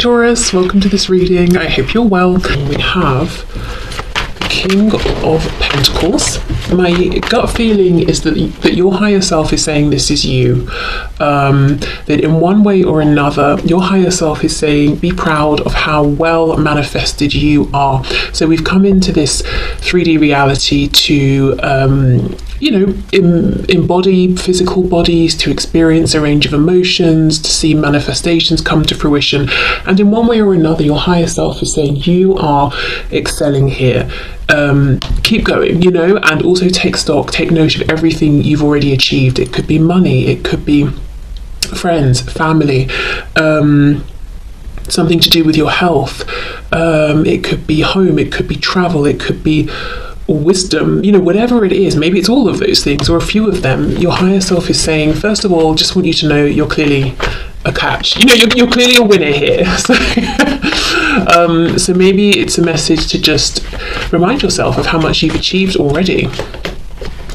Taurus, welcome to this reading. I hope you're well. We have the King of Pentacles. My gut feeling is that your higher self is saying this is you. That in one way or another, your higher self is saying be proud of how well manifested you are. So we've come into this 3D reality to embody physical bodies, to experience a range of emotions, to see manifestations come to fruition. And in one way or another, your higher self is saying you are excelling here. Keep going, and also take stock, take note of everything you've already achieved. It could be money, it could be friends, family, something to do with your health. It could be home, it could be travel, it could be wisdom, whatever it is. Maybe it's all of those things or a few of them. Your higher self is saying, first of all, just want you to know you're clearly a catch. You're clearly a winner here. So maybe it's a message to just remind yourself of how much you've achieved already.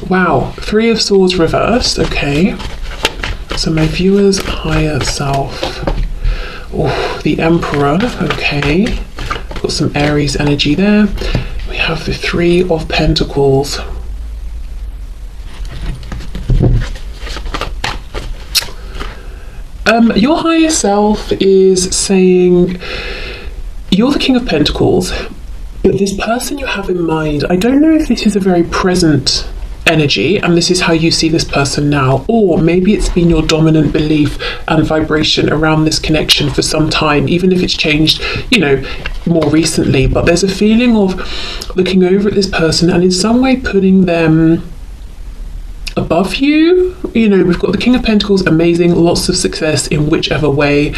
Wow, 3 of Swords reversed. Okay, so my viewer's higher self. Oh, the Emperor. Okay, got some Aries energy there. We have the 3 of Pentacles. Your higher self is saying you're the King of Pentacles, but this person you have in mind, I don't know if this is a very present energy and this is how you see this person now, or maybe it's been your dominant belief and vibration around this connection for some time, even if it's changed more recently. But there's a feeling of looking over at this person and in some way putting them above you. We've got the King of Pentacles, amazing, lots of success in whichever way,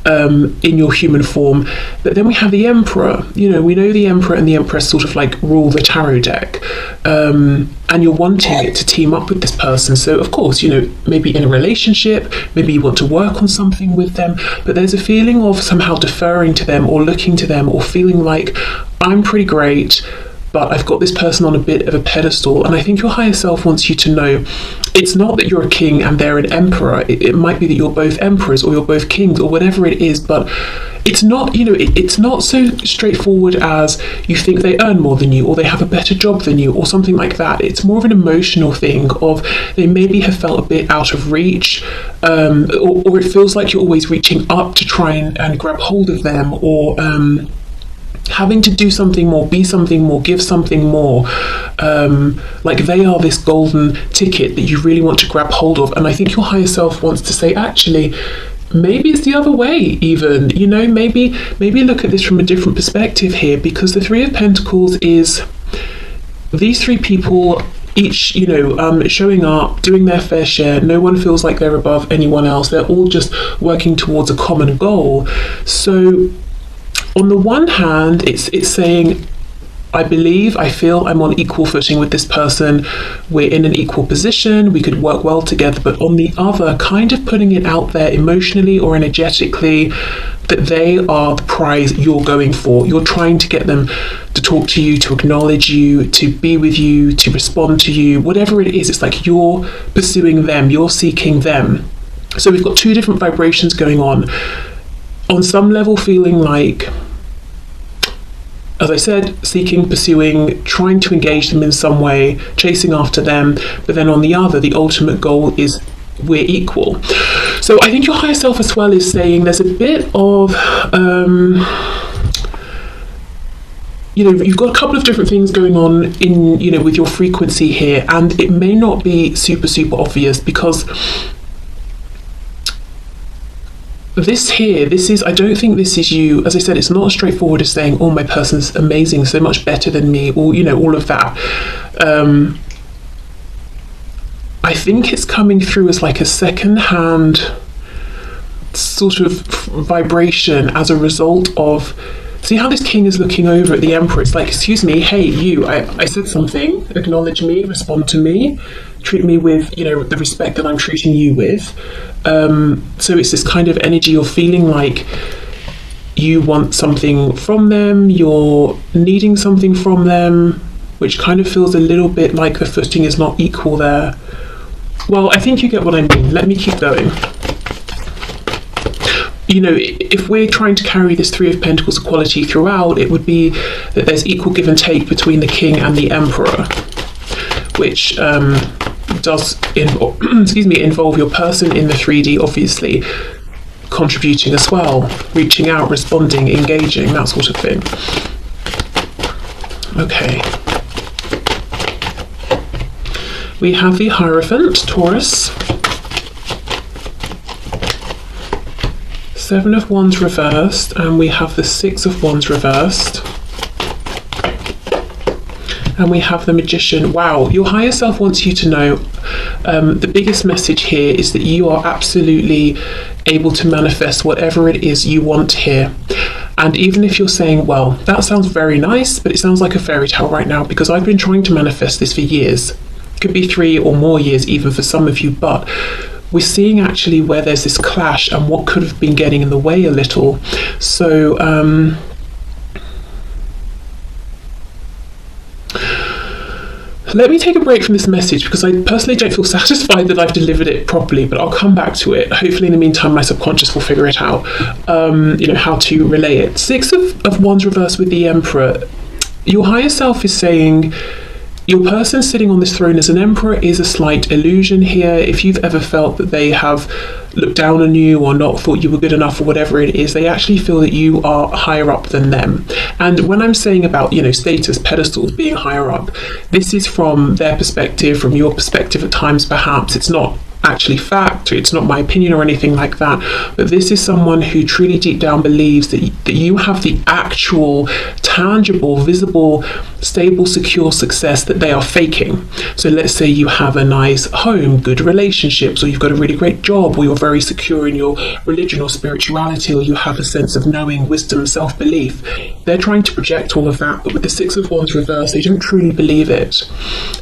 in your human form. But then we have the Emperor. We know the Emperor and the Empress sort of like rule the tarot deck, and you're wanting it to team up with this person. So of course, maybe in a relationship, maybe you want to work on something with them, but there's a feeling of somehow deferring to them or looking to them or feeling like I'm pretty great, but I've got this person on a bit of a pedestal. And I think your higher self wants you to know it's not that you're a king and they're an emperor. It might be that you're both emperors or you're both kings or whatever it is, but it's not, it's not so straightforward as you think they earn more than you or they have a better job than you or something like that. It's more of an emotional thing of they maybe have felt a bit out of reach, or it feels like you're always reaching up to try and grab hold of them, or having to do something more, be something more, give something more, like they are this golden ticket that you really want to grab hold of. And I think your higher self wants to say, actually, maybe it's the other way even, maybe look at this from a different perspective here, because the 3 of Pentacles is these 3 people each, showing up, doing their fair share. No one feels like they're above anyone else. They're all just working towards a common goal. So on the one hand, it's saying, I feel I'm on equal footing with this person. We're in an equal position. We could work well together. But on the other, kind of putting it out there emotionally or energetically that they are the prize you're going for. You're trying to get them to talk to you, to acknowledge you, to be with you, to respond to you, whatever it is. It's like you're pursuing them. You're seeking them. So we've got 2 different vibrations going on. On some level, feeling like, as I said, seeking, pursuing, trying to engage them in some way, chasing after them. But then on the other, the ultimate goal is we're equal. So I think your higher self as well is saying there's a bit of, you've got a couple of different things going on in, with your frequency here. And it may not be super, super obvious because I don't think this is you. As I said, it's not as straightforward as saying, oh, my person's amazing, so much better than me, or, all of that. I think it's coming through as like a second-hand sort of vibration as a result of, see how this king is looking over at the Emperor. It's like, excuse me, hey, you, I said something, acknowledge me, respond to me, treat me with, the respect that I'm treating you with. So it's this kind of energy of feeling like you want something from them, you're needing something from them, which kind of feels a little bit like the footing is not equal there. Well, I think you get what I mean. Let me keep going. you know, if we're trying to carry this Three of Pentacles equality throughout, it would be that there's equal give and take between the King and the Emperor, which does involve your person in the 3D, obviously, contributing as well, reaching out, responding, engaging, that sort of thing. Okay. We have the Hierophant, Taurus. Seven of Wands reversed, and we have the Six of Wands reversed. And we have the Magician. Wow, your higher self wants you to know the biggest message here is that you are absolutely able to manifest whatever it is you want here. And even if you're saying, well, that sounds very nice, but it sounds like a fairy tale right now, because I've been trying to manifest this for years. Could be 3 or more years even for some of you, but we're seeing actually where there's this clash and what could have been getting in the way a little. So let me take a break from this message, because I personally don't feel satisfied that I've delivered it properly, but I'll come back to it. Hopefully in the meantime my subconscious will figure it out, you know, how to relay it. Six of Wands reversed with the Emperor. Your higher self is saying your person sitting on this throne as an emperor is a slight illusion here. If you've ever felt that they have looked down on you or not thought you were good enough or whatever it is, they actually feel that you are higher up than them. And when I'm saying about, you know, status, pedestals, being higher up, this is from their perspective, from your perspective at times perhaps. It's not actually fact, it's not my opinion or anything like that, but this is someone who truly deep down believes that you have the actual, tangible, visible, stable, secure success that they are faking. So let's say you have a nice home, good relationships, or you've got a really great job, or you're very secure in your religion or spirituality, or you have a sense of knowing, wisdom, self-belief. They're trying to project all of that, but with the Six of Wands reversed, they don't truly believe it.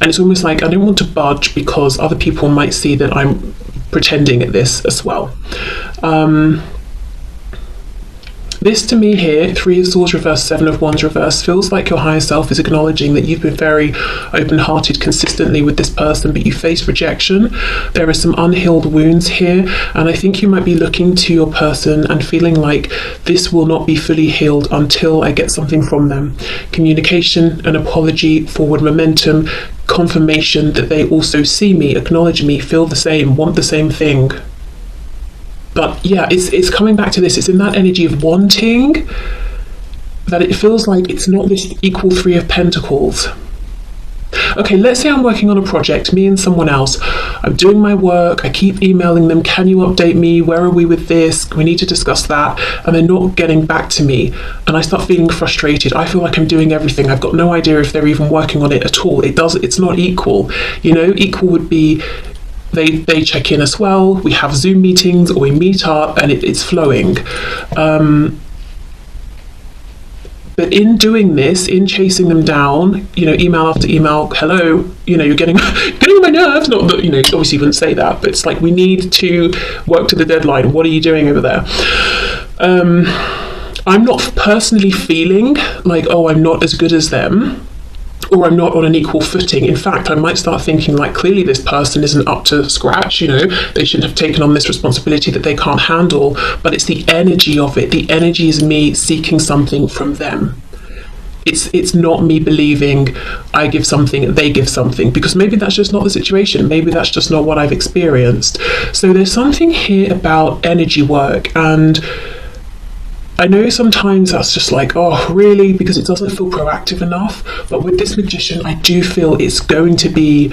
And it's almost like, I don't want to budge because other people might see that I'm pretending at this as well. This to me here, Three of Swords reversed, Seven of Wands reversed, feels like your higher self is acknowledging that you've been very open-hearted consistently with this person, but you face rejection. There are some unhealed wounds here, and I think you might be looking to your person and feeling like this will not be fully healed until I get something from them. Communication, an apology, forward momentum, confirmation that they also see me, acknowledge me, feel the same, want the same thing. But yeah, it's coming back to this. It's in that energy of wanting that it feels like it's not this equal Three of Pentacles. Okay, let's say I'm working on a project, me and someone else. I'm doing my work, I keep emailing them, can you update me? Where are we with this? We need to discuss that. And they're not getting back to me. And I start feeling frustrated. I feel like I'm doing everything. I've got no idea if they're even working on it at all. It's not equal. You know, equal would be they check in as well, we have Zoom meetings or we meet up and it's flowing. But in doing this, in chasing them down, you know, email after email, hello, you know, you're getting on my nerves. Not that, you know, obviously you wouldn't say that, but it's like, we need to work to the deadline. What are you doing over there? I'm not personally feeling like, oh, I'm not as good as them, or I'm not on an equal footing. In fact, I might start thinking like, clearly this person isn't up to scratch, you know, they shouldn't have taken on this responsibility that they can't handle. But it's the energy of it. The energy is me seeking something from them. It's not me believing I give something, they give something, because maybe that's just not the situation. Maybe that's just not what I've experienced. So there's something here about energy work, and I know sometimes that's just like, oh, really? Because it doesn't feel proactive enough. But with this Magician, I do feel it's going to be,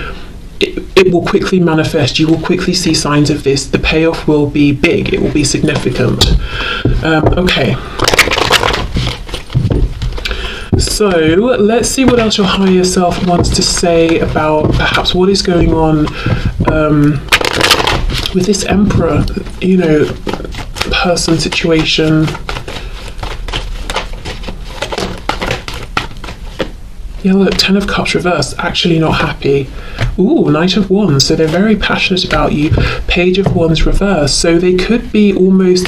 it will quickly manifest. You will quickly see signs of this. The payoff will be big. It will be significant. Okay. So let's see what else your higher self wants to say about perhaps what is going on with this Emperor, you know, person situation. Yeah, look, Ten of Cups reversed, actually not happy. Ooh, Knight of Wands, so they're very passionate about you. Page of Wands reversed, so they could be almost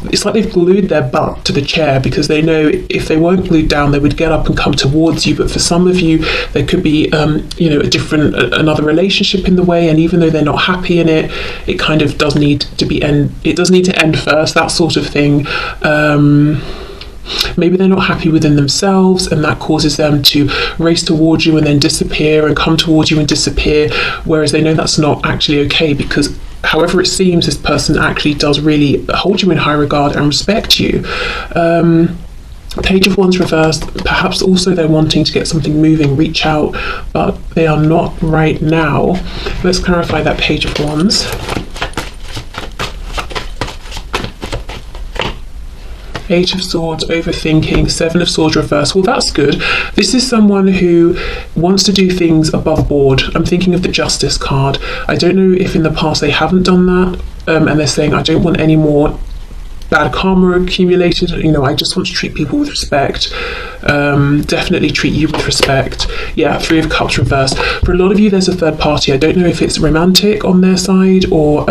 it's like they've glued their butt to the chair, because they know if they weren't glued down, they would get up and come towards you. But for some of you, there could be, another relationship in the way, and even though they're not happy in it, it kind of does need to end first, that sort of thing. Maybe they're not happy within themselves, and that causes them to race towards you and then disappear, and come towards you and disappear, whereas they know that's not actually okay, because however it seems, this person actually does really hold you in high regard and respect you. Page of Wands reversed, perhaps also they're wanting to get something moving, reach out, but they are not right now. Let's clarify that Page of Wands. Eight of Swords, overthinking, Seven of Swords reverse. Well, that's good. This is someone who wants to do things above board. I'm thinking of the Justice card. I don't know if in the past they haven't done that, and they're saying, I don't want any more bad karma accumulated. I just want to treat people with respect. Definitely treat you with respect. Yeah, Three of Cups reversed. For a lot of you, there's a third party. I don't know if it's romantic on their side or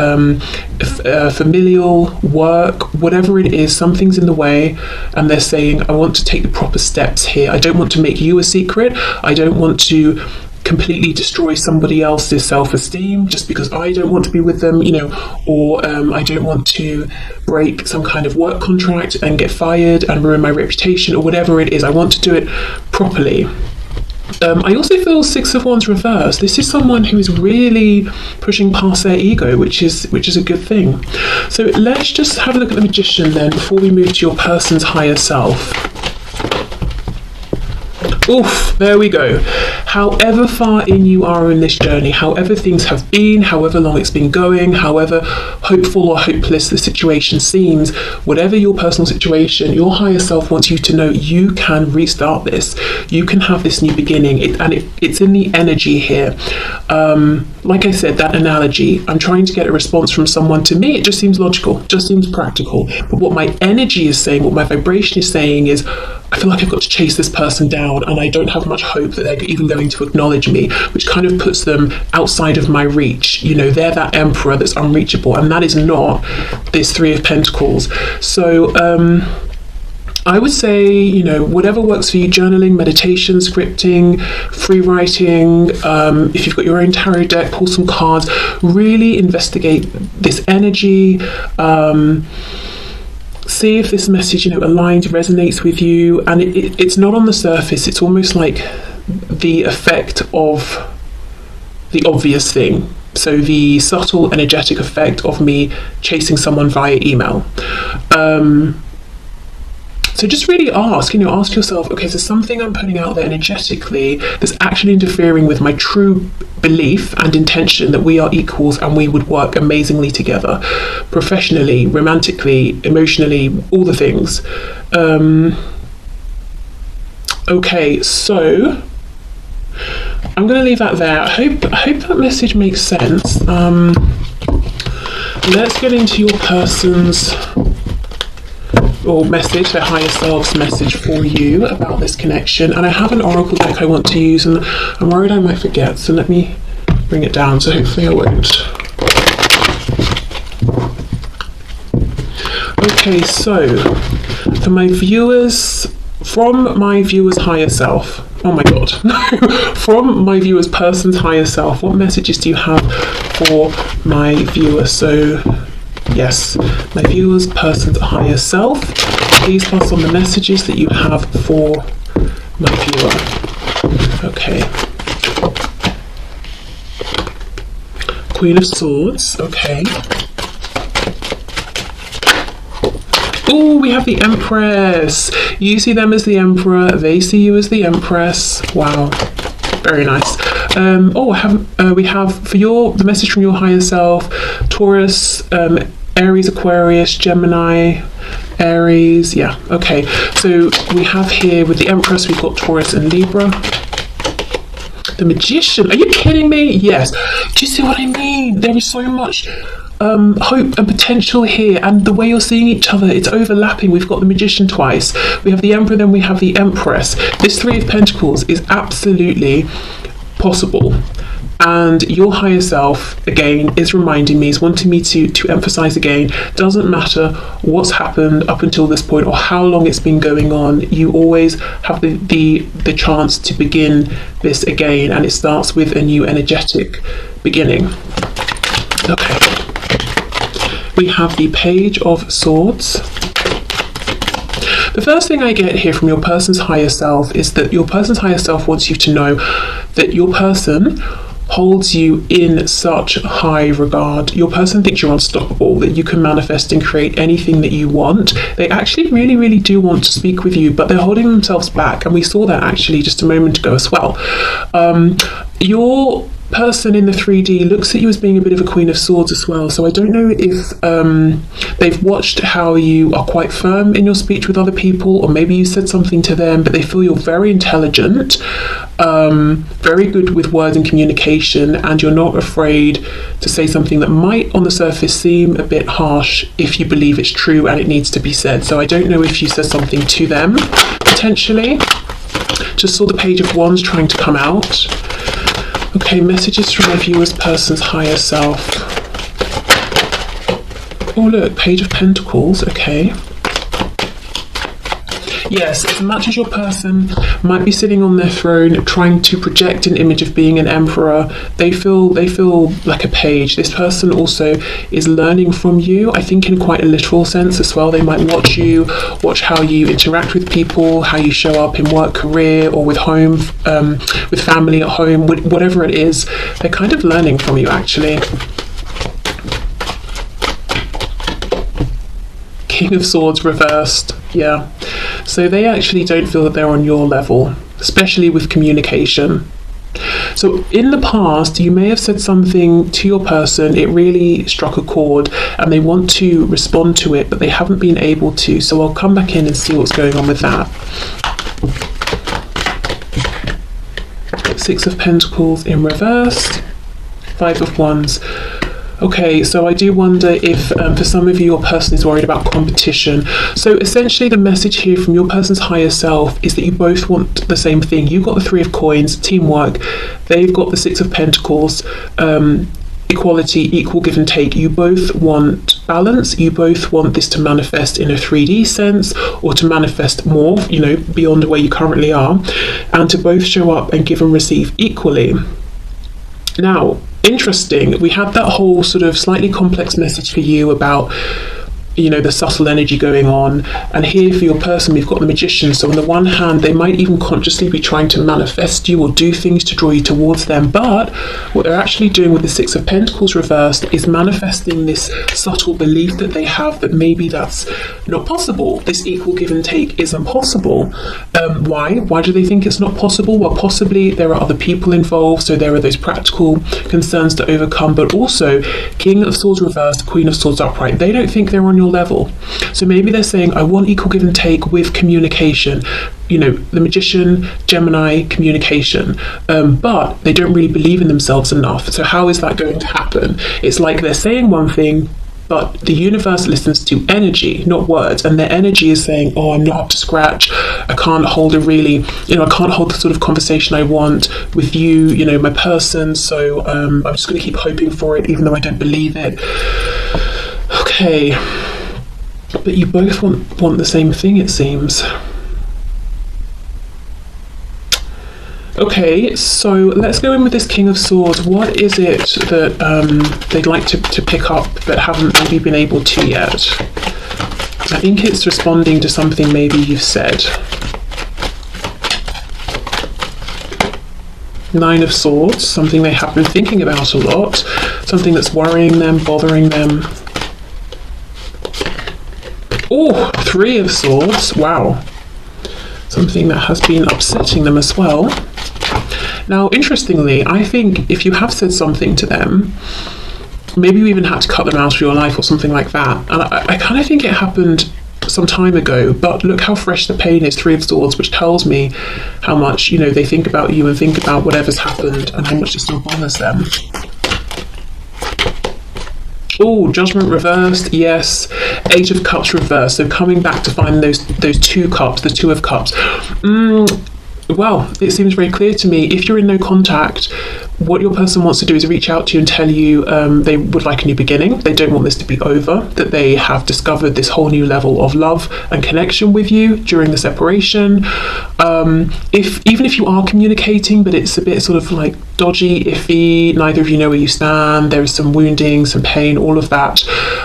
familial, work, whatever it is. Something's in the way, and they're saying, I want to take the proper steps here. I don't want to make you a secret. I don't want to completely destroy somebody else's self-esteem just because I don't want to be with them, or I don't want to break some kind of work contract and get fired and ruin my reputation, or whatever it is. I want to do it properly. I also feel Six of Wands reversed. This is someone who is really pushing past their ego, which is a good thing. So let's just have a look at the Magician then before we move to your person's higher self. Oof, there we go. However far in you are in this journey, however things have been, however long it's been going, however hopeful or hopeless the situation seems, whatever your personal situation, your higher self wants you to know you can restart this. You can have this new beginning, it's in the energy here. Like I said, that analogy, I'm trying to get a response from someone. To me, it just seems logical, just seems practical. But what my energy is saying, what my vibration is saying is, I feel like I've got to chase this person down, and I don't have much hope that they're even going to acknowledge me, which kind of puts them outside of my reach. They're that emperor that's unreachable, and that is not this Three of Pentacles. So I would say, whatever works for you, journaling, meditation, scripting, free writing, if you've got your own tarot deck, pull some cards, really investigate this energy, see if this message, aligns, resonates with you. And it's not on the surface, it's almost like the effect of the obvious thing. So the subtle energetic effect of me chasing someone via email. So just really ask yourself, okay, so something I'm putting out there energetically that's actually interfering with my true belief and intention that we are equals and we would work amazingly together, professionally, romantically, emotionally, all the things. Okay, so I'm going to leave that there. I hope that message makes sense. Let's get into your person's message, their higher self's message for you about this connection. And I have an oracle deck I want to use, and I'm worried I might forget, so let me bring it down, so hopefully I won't. Okay, so for my viewers, from my viewer's higher self, oh my god, no, from my viewer's person's higher self, what messages do you have for my viewer? So yes, my viewer's person's higher self, please pass on the messages that you have for my viewer. Okay. Queen of Swords, okay. Oh, we have the Empress. You see them as the Emperor, they see you as the Empress. Wow, very nice. We have for the message from your higher self, Taurus, Aries, Aquarius, Gemini, Aries. Yeah, okay. So we have here with the Empress, we've got Taurus and Libra. The Magician, are you kidding me? Yes. Do you see what I mean? There is so much hope and potential here, and the way you're seeing each other, it's overlapping. We've got the Magician twice, we have the Emperor, then we have the Empress. This Three of Pentacles is absolutely possible. And your higher self, again, is reminding me, is wanting me to emphasize again, doesn't matter what's happened up until this point or how long it's been going on, you always have the chance to begin this again, and it starts with a new energetic beginning. Okay. We have the Page of Swords. The first thing I get here from your person's higher self is that your person's higher self wants you to know that your person holds you in such high regard. Your person thinks you're unstoppable, that you can manifest and create anything that you want. They actually really, really do want to speak with you, but they're holding themselves back. And we saw that actually just a moment ago as well. Your person in the 3D looks at you as being a bit of a Queen of Swords as well. So I don't know if they've watched how you are quite firm in your speech with other people, or maybe you said something to them, but they feel you're very intelligent, very good with words and communication, and you're not afraid to say something that might on the surface seem a bit harsh if you believe it's true and it needs to be said. So I don't know if you said something to them, potentially. Just saw the Page of Wands trying to come out. Okay, messages from my viewer's person's higher self. Oh look, Page of Pentacles, okay. Yes, as much as your person might be sitting on their throne trying to project an image of being an emperor, they feel like a page. This person also is learning from you, I think in quite a literal sense as well. They might watch how you interact with people, how you show up in work, career, or with home, with family at home, whatever it is. They're kind of learning from you actually. King of Swords reversed, yeah. So they actually don't feel that they're on your level, especially with communication. So in the past, you may have said something to your person, it really struck a chord, and they want to respond to it, but they haven't been able to. So I'll come back in and see what's going on with that. Six of Pentacles in reverse, Five of Wands. Okay, so I do wonder if for some of you, your person is worried about competition. So essentially the message here from your person's higher self is that you both want the same thing. You've got the Three of Coins, teamwork. They've got the Six of Pentacles, equality, equal give and take. You both want balance. You both want this to manifest in a 3D sense, or to manifest more, you know, beyond where you currently are, and to both show up and give and receive equally. Now, interesting, we had that whole sort of slightly complex message for you about, you know, the subtle energy going on, and here for your person we've got the Magician. So on the one hand, they might even consciously be trying to manifest you or do things to draw you towards them, but what they're actually doing with the Six of Pentacles reversed is manifesting this subtle belief that they have that maybe that's not possible. This equal give and take isn't possible. Why do they think it's not possible? Well, possibly there are other people involved, so there are those practical concerns to overcome, but also King of Swords reversed, Queen of Swords upright. They don't think they're on your level. So maybe they're saying, I want equal give and take with communication. You know, the Magician, Gemini, communication. But they don't really believe in themselves enough. So how is that going to happen? It's like they're saying one thing, but the universe listens to energy, not words, and their energy is saying, oh, I'm not up to scratch, I can't hold I can't hold the sort of conversation I want with you, you know, my person, so I'm just going to keep hoping for it even though I don't believe it. Okay, but you both want the same thing, it seems. Okay, so let's go in with this King of Swords. What is it that they'd like to pick up but haven't maybe been able to yet? I think it's responding to something maybe you've said. Nine of Swords, something they have been thinking about a lot, something that's worrying them, bothering them. Oh, Three of Swords, wow. Something that has been upsetting them as well. Now, interestingly, I think if you have said something to them, maybe you even had to cut them out of your life or something like that. And I kind of think it happened some time ago, but look how fresh the pain is, Three of Swords, which tells me how much, you know, they think about you and think about whatever's happened and how much it still bothers them. Oh, Judgment reversed, yes. Eight of Cups reversed, so coming back to find those two cups, the Two of Cups. Well, it seems very clear to me, if you're in no contact what your person wants to do is reach out to you and tell you they would like a new beginning. They don't want this to be over, that they have discovered this whole new level of love and connection with you during the separation. Even if you are communicating, but it's a bit sort of like dodgy, iffy, neither of you know where you stand, there is some wounding, some pain, all of that.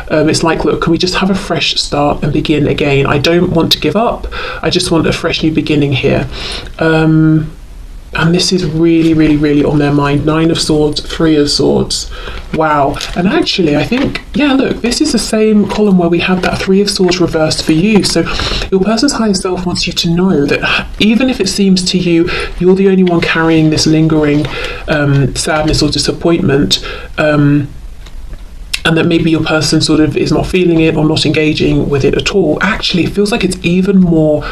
It's like, look, can we just have a fresh start and begin again? I don't want to give up. I just want a fresh new beginning here. And this is really, really, really on their mind. 9 of Swords, 3 of Swords. Wow. And actually, I think, yeah, look, this is the same column where we had that 3 of Swords reversed for you. So your person's higher self wants you to know that even if it seems to you you're the only one carrying this lingering sadness or disappointment, and that maybe your person sort of is not feeling it or not engaging with it at all, actually it feels like it's even more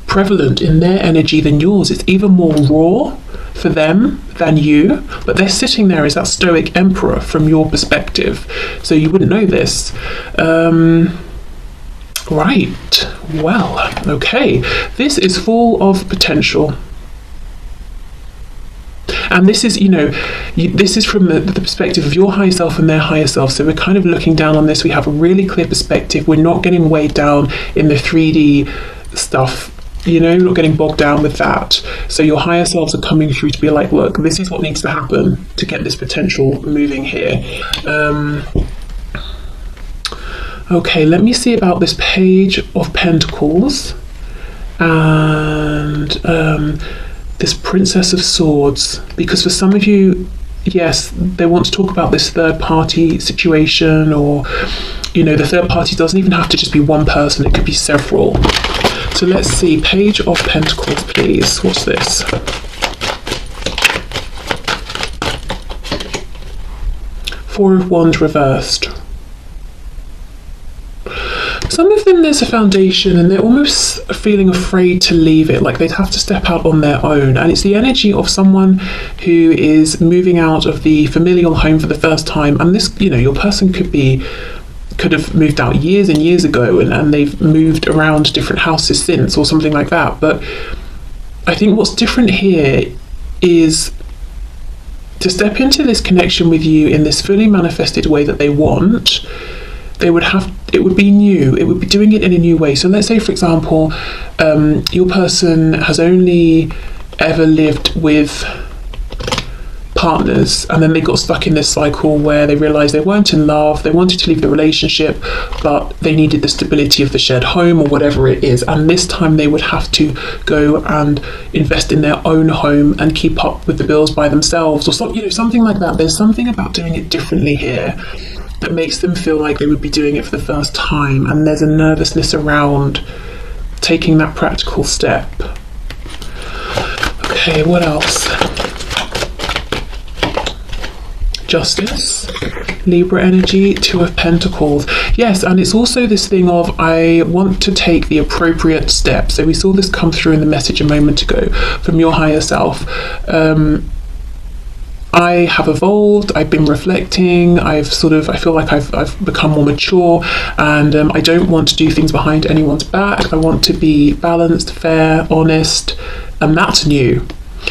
prevalent in their energy than yours. It's even more raw for them than you, but they're sitting there as that stoic emperor from your perspective, so you wouldn't know this. Right, well, okay, this is full of potential. And this is, this is from the perspective of your higher self and their higher self. So we're kind of looking down on this. We have a really clear perspective. We're not getting weighed down in the 3D stuff, not getting bogged down with that. So your higher selves are coming through to be like, look, this is what needs to happen to get this potential moving here. Okay, let me see about this Page of Pentacles and this Princess of Swords, because for some of you, yes, they want to talk about this third party situation, or the third party doesn't even have to just be one person, it could be several. So let's see, Page of Pentacles, please. What's this? Four of Wands reversed. Some of them, there's a foundation and they're almost feeling afraid to leave it, like they'd have to step out on their own. And it's the energy of someone who is moving out of the familial home for the first time. And this, your person could have moved out years and years ago, and they've moved around different houses since, or something like that. But I think what's different here is to step into this connection with you in this fully manifested way that they want. It would be new, it would be doing it in a new way. So let's say, for example, your person has only ever lived with partners, and then they got stuck in this cycle where they realized they weren't in love, they wanted to leave the relationship, but they needed the stability of the shared home or whatever it is, and this time they would have to go and invest in their own home and keep up with the bills by themselves, or something like that. There's something about doing it differently here that makes them feel like they would be doing it for the first time, and there's a nervousness around taking that practical step. Okay, what else? Justice, Libra energy, 2 of Pentacles. Yes, and it's also this thing of, I want to take the appropriate step. So we saw this come through in the message a moment ago from your higher self. I have evolved, I've been reflecting, I feel like I've become more mature, and I don't want to do things behind anyone's back. I want to be balanced, fair, honest, and that's new.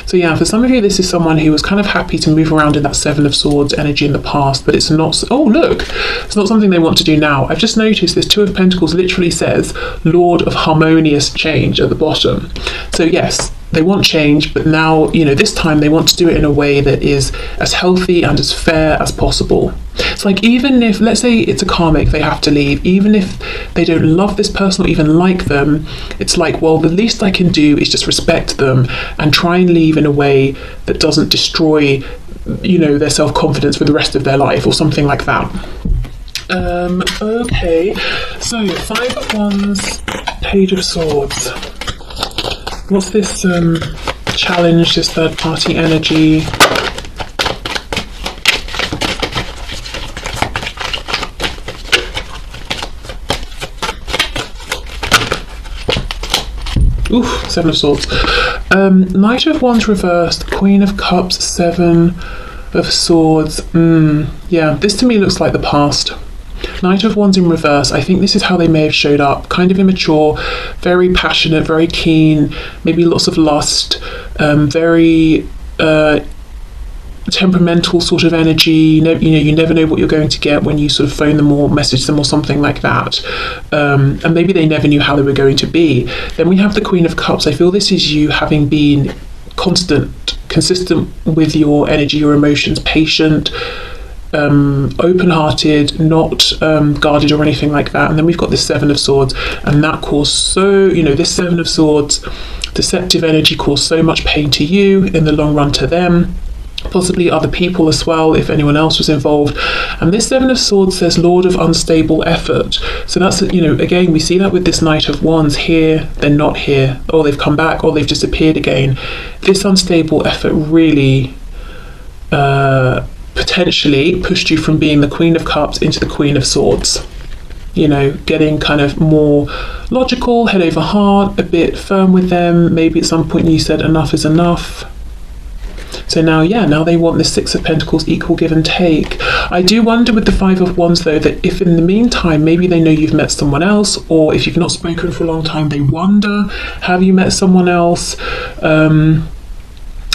So yeah, for some of you, this is someone who was kind of happy to move around in that 7 of Swords energy in the past, but it's not, oh look, it's not something they want to do now. I've just noticed this 2 of Pentacles literally says Lord of Harmonious Change at the bottom. So yes, they want change, but now, this time they want to do it in a way that is as healthy and as fair as possible. It's like, even if, let's say it's a karmic, they have to leave, even if they don't love this person or even like them, it's like, well, the least I can do is just respect them and try and leave in a way that doesn't destroy, their self-confidence for the rest of their life, or something like that. Okay, so 5 of Wands, Page of Swords. What's this challenge, this third party energy? Oof, 7 of Swords. Knight of Wands reversed, Queen of Cups, 7 of Swords. Yeah, this to me looks like the past. Knight of Wands in reverse, I think this is how they may have showed up. Kind of immature, very passionate, very keen, maybe lots of lust, very temperamental sort of energy. You never know what you're going to get when you sort of phone them or message them or something like that. And maybe they never knew how they were going to be. Then we have the Queen of Cups. I feel this is you having been consistent with your energy, your emotions, patient, open-hearted, not guarded or anything like that. And then we've got the Seven of Swords, and that caused this Seven of Swords, deceptive energy, caused so much pain to you, in the long run to them, possibly other people as well, if anyone else was involved. And this Seven of Swords says Lord of unstable effort. So that's, again, we see that with this Knight of Wands. Here, they're not here, or they've come back, or they've disappeared again. This unstable effort really potentially pushed you from being the Queen of Cups into the Queen of Swords. Getting kind of more logical, head over heart, a bit firm with them. Maybe at some point you said enough is enough. So now they want the Six of Pentacles, equal give and take. I do wonder with the Five of Wands, though, that if in the meantime, maybe they know you've met someone else, or if you've not spoken for a long time, they wonder, have you met someone else?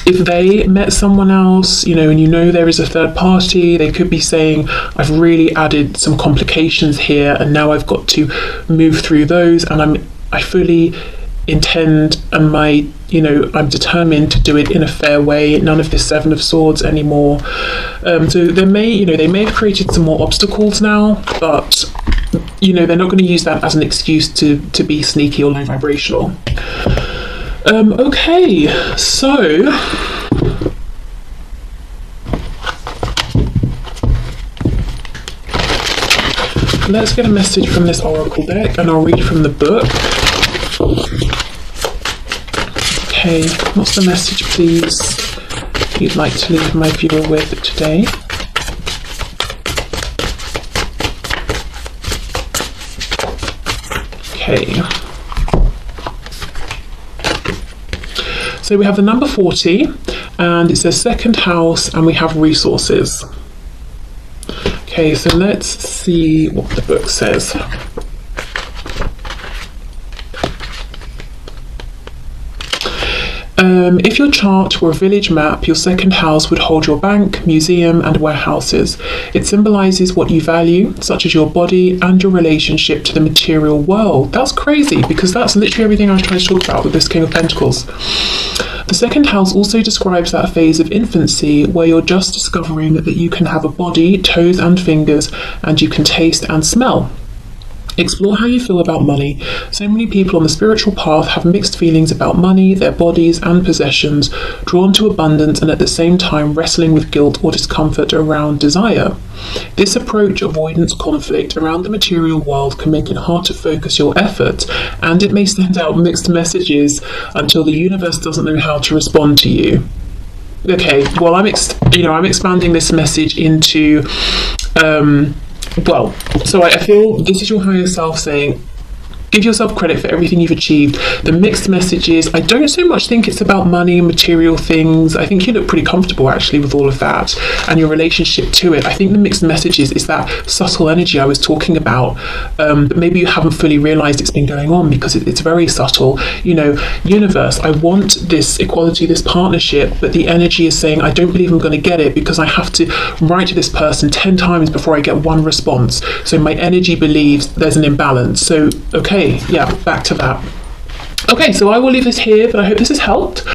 If they met someone else, and there is a third party, they could be saying, I've really added some complications here, and now I've got to move through those, and I fully intend, and I'm determined to do it in a fair way. None of this Seven of Swords anymore. So they may have created some more obstacles now, but they're not going to use that as an excuse to be sneaky or low vibrational. Okay, so let's get a message from this oracle deck, and I'll read from the book. Okay, what's the message, please, you'd like to leave my viewer with today? Okay. So we have the number 40, and it says second house, and we have resources. Okay, so let's see what the book says. If your chart were a village map, your second house would hold your bank, museum, and warehouses. It symbolises what you value, such as your body and your relationship to the material world. That's crazy, because that's literally everything I was trying to talk about with this King of Pentacles. The second house also describes that phase of infancy where you're just discovering that you can have a body, toes and fingers, and you can taste and smell. Explore how you feel about money. So many people on the spiritual path have mixed feelings about money, their bodies and possessions, drawn to abundance and at the same time wrestling with guilt or discomfort around desire. This approach avoidance conflict around the material world can make it hard to focus your efforts, and it may send out mixed messages until the universe doesn't know how to respond to you. Okay, well, I'm expanding this message into so I feel this is your higher self saying, give yourself credit for everything you've achieved. The mixed messages, I don't so much think it's about money and material things. I think you look pretty comfortable actually with all of that and your relationship to it. I think the mixed messages is that subtle energy I was talking about, but maybe you haven't fully realized it's been going on because it's very subtle. Universe, I want this equality, this partnership, but the energy is saying, I don't believe I'm going to get it because I have to write to this person 10 times before I get one response. So my energy believes there's an imbalance. So, okay, yeah, back to that. Okay, so I will leave this here, but I hope this has helped.